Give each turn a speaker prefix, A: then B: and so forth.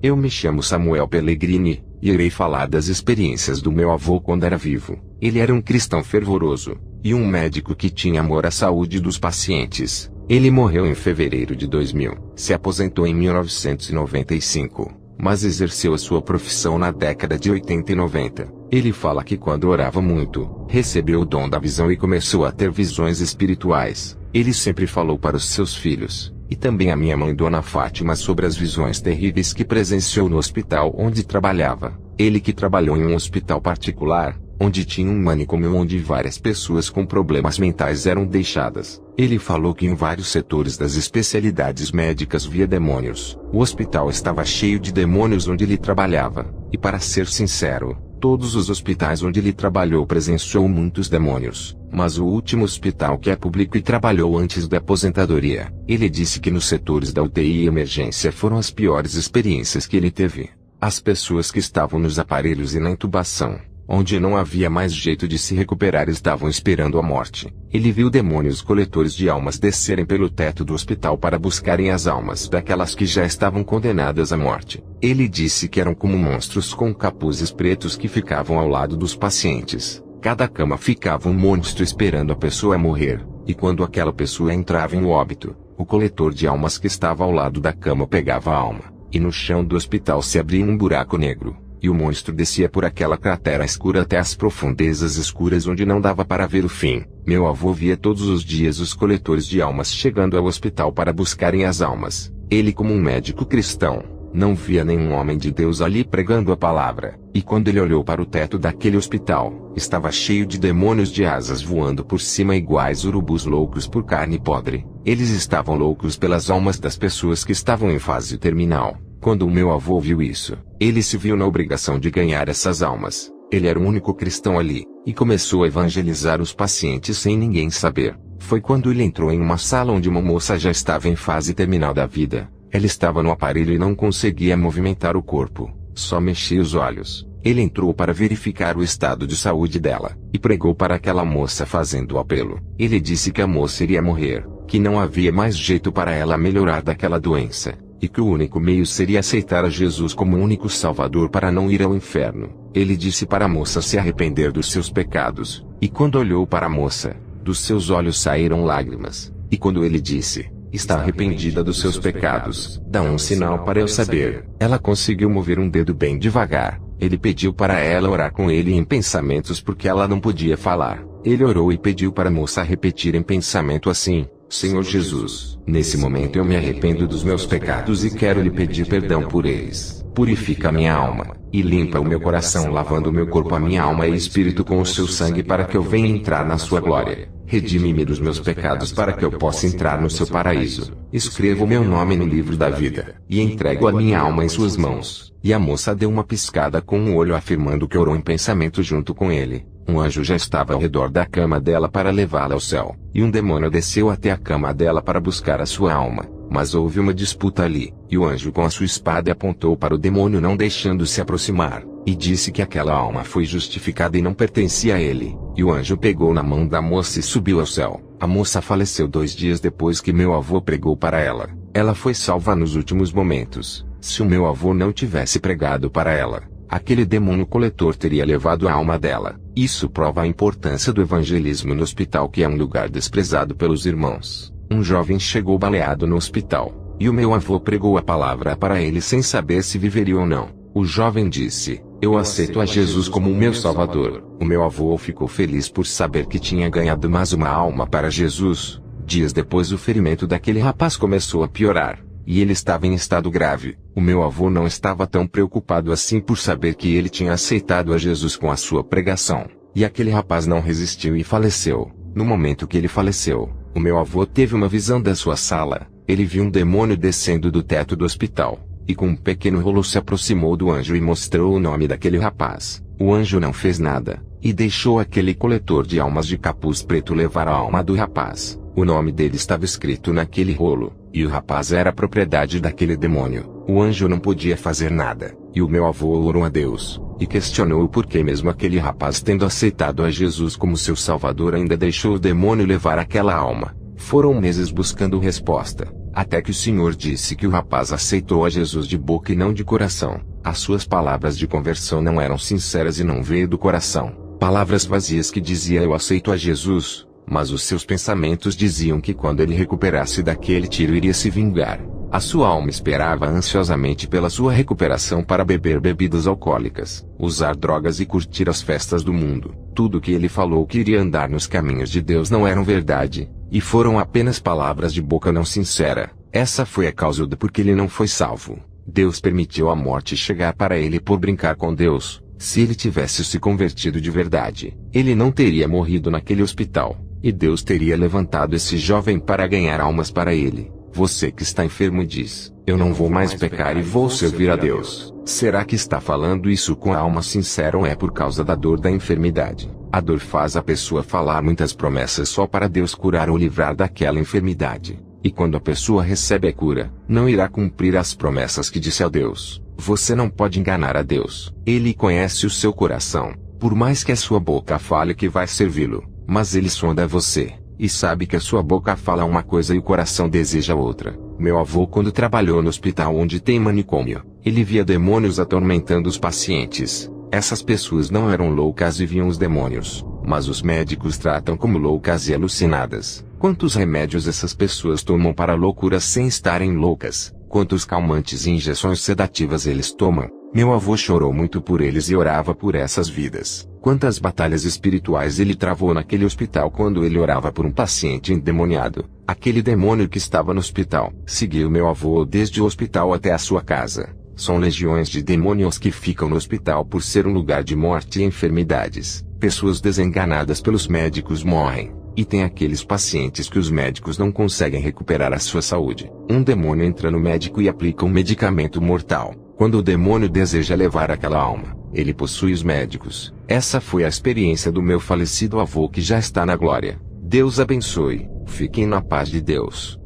A: Eu me chamo Samuel Pellegrini, e irei falar das experiências do meu avô quando era vivo. Ele era um cristão fervoroso, e um médico que tinha amor à saúde dos pacientes. Ele morreu em fevereiro de 2000, se aposentou em 1995, mas exerceu a sua profissão na década de 80 e 90. Ele fala que quando orava muito, recebeu o dom da visão e começou a ter visões espirituais. Ele sempre falou para os seus filhos, e também a minha mãe Dona Fátima, sobre as visões terríveis que presenciou no hospital onde trabalhava. Ele que trabalhou em um hospital particular, onde tinha um manicômio onde várias pessoas com problemas mentais eram deixadas. Ele falou que em vários setores das especialidades médicas via demônios. O hospital estava cheio de demônios onde ele trabalhava, e para ser sincero, todos os hospitais onde ele trabalhou presenciou muitos demônios, mas o último hospital que é público e trabalhou antes da aposentadoria, ele disse que nos setores da UTI e emergência foram as piores experiências que ele teve. As pessoas que estavam nos aparelhos e na intubação, onde não havia mais jeito de se recuperar, estavam esperando a morte. Ele viu demônios coletores de almas descerem pelo teto do hospital para buscarem as almas daquelas que já estavam condenadas à morte. Ele disse que eram como monstros com capuzes pretos que ficavam ao lado dos pacientes. Cada cama ficava um monstro esperando a pessoa morrer, e quando aquela pessoa entrava em óbito, o coletor de almas que estava ao lado da cama pegava a alma, e no chão do hospital se abria um buraco negro. E o monstro descia por aquela cratera escura até as profundezas escuras onde não dava para ver o fim. Meu avô via todos os dias os coletores de almas chegando ao hospital para buscarem as almas. Ele, como um médico cristão, não via nenhum homem de Deus ali pregando a palavra. E quando ele olhou para o teto daquele hospital, estava cheio de demônios de asas voando por cima iguais urubus loucos por carne podre. Eles estavam loucos pelas almas das pessoas que estavam em fase terminal. Quando o meu avô viu isso, ele se viu na obrigação de ganhar essas almas. Ele era o único cristão ali, e começou a evangelizar os pacientes sem ninguém saber. Foi quando ele entrou em uma sala onde uma moça já estava em fase terminal da vida. Ela estava no aparelho e não conseguia movimentar o corpo, só mexia os olhos. Ele entrou para verificar o estado de saúde dela, e pregou para aquela moça fazendo o apelo. Ele disse que a moça iria morrer, que não havia mais jeito para ela melhorar daquela doença, e que o único meio seria aceitar a Jesus como o único Salvador para não ir ao inferno. Ele disse para a moça se arrepender dos seus pecados, e quando olhou para a moça, dos seus olhos saíram lágrimas, e quando ele disse, está arrependida dos seus pecados, dá um sinal para eu saber, ela conseguiu mover um dedo bem devagar. Ele pediu para ela orar com ele em pensamentos porque ela não podia falar. Ele orou e pediu para a moça repetir em pensamento assim, Senhor Jesus, nesse momento eu me arrependo dos meus pecados e quero lhe pedir perdão por eles. Purifica a minha alma, e limpa o meu coração lavando o meu corpo, a minha alma e espírito com o seu sangue para que eu venha entrar na sua glória. Redime-me dos meus pecados para que eu possa entrar no seu paraíso. Escreva o meu nome no livro da vida, e entrego a minha alma em suas mãos. E a moça deu uma piscada com um olho afirmando que orou em pensamento junto com ele. Um anjo já estava ao redor da cama dela para levá-la ao céu, e um demônio desceu até a cama dela para buscar a sua alma. Mas houve uma disputa ali, e o anjo com a sua espada apontou para o demônio não deixando se aproximar, e disse que aquela alma foi justificada e não pertencia a ele. E o anjo pegou na mão da moça e subiu ao céu. A moça faleceu 2 dias depois que meu avô pregou para ela. Ela foi salva nos últimos momentos. Se o meu avô não tivesse pregado para ela, aquele demônio coletor teria levado a alma dela. Isso prova a importância do evangelismo no hospital, que é um lugar desprezado pelos irmãos. Um jovem chegou baleado no hospital, e o meu avô pregou a palavra para ele sem saber se viveria ou não. O jovem disse, eu aceito a Jesus como o meu Salvador. O meu avô ficou feliz por saber que tinha ganhado mais uma alma para Jesus. Dias depois o ferimento daquele rapaz começou a piorar, e ele estava em estado grave. O meu avô não estava tão preocupado assim por saber que ele tinha aceitado a Jesus com a sua pregação. E aquele rapaz não resistiu e faleceu. No momento que ele faleceu, o meu avô teve uma visão da sua sala. Ele viu um demônio descendo do teto do hospital, e com um pequeno rolo se aproximou do anjo e mostrou o nome daquele rapaz. O anjo não fez nada, e deixou aquele coletor de almas de capuz preto levar a alma do rapaz. O nome dele estava escrito naquele rolo, e o rapaz era propriedade daquele demônio. O anjo não podia fazer nada, e o meu avô orou a Deus, e questionou o porquê mesmo aquele rapaz, tendo aceitado a Jesus como seu Salvador, ainda deixou o demônio levar aquela alma. Foram meses buscando resposta, Até que o Senhor disse que o rapaz aceitou a Jesus de boca e não de coração. As suas palavras de conversão não eram sinceras e não veio do coração. Palavras vazias que dizia eu aceito a Jesus, mas os seus pensamentos diziam que quando ele recuperasse daquele tiro iria se vingar. A sua alma esperava ansiosamente pela sua recuperação para beber bebidas alcoólicas, usar drogas e curtir as festas do mundo. Tudo que ele falou que iria andar nos caminhos de Deus não eram verdade, e foram apenas palavras de boca não sincera. Essa foi a causa do porquê ele não foi salvo. Deus permitiu a morte chegar para ele por brincar com Deus. Se ele tivesse se convertido de verdade, ele não teria morrido naquele hospital, e Deus teria levantado esse jovem para ganhar almas para ele. Você que está enfermo diz, eu não vou mais pecar e vou servir a Deus. Será que está falando isso com a alma sincera ou é por causa da dor da enfermidade? A dor faz a pessoa falar muitas promessas só para Deus curar ou livrar daquela enfermidade. E quando a pessoa recebe a cura, não irá cumprir as promessas que disse a Deus. Você não pode enganar a Deus. Ele conhece o seu coração. Por mais que a sua boca fale que vai servi-lo, mas ele sonda você. E sabe que a sua boca fala uma coisa e o coração deseja outra. Meu avô, quando trabalhou no hospital onde tem manicômio, ele via demônios atormentando os pacientes. Essas pessoas não eram loucas e viam os demônios, mas os médicos tratam como loucas e alucinadas. Quantos remédios essas pessoas tomam para loucura sem estarem loucas? Quantos calmantes e injeções sedativas eles tomam? Meu avô chorou muito por eles e orava por essas vidas. Quantas batalhas espirituais ele travou naquele hospital quando ele orava por um paciente endemoniado. Aquele demônio que estava no hospital seguiu meu avô desde o hospital até a sua casa. São legiões de demônios que ficam no hospital por ser um lugar de morte e enfermidades. Pessoas desenganadas pelos médicos morrem. E tem aqueles pacientes que os médicos não conseguem recuperar a sua saúde. Um demônio entra no médico e aplica um medicamento mortal. Quando o demônio deseja levar aquela alma, ele possui os médicos. Essa foi a experiência do meu falecido avô que já está na glória. Deus abençoe. Fiquem na paz de Deus.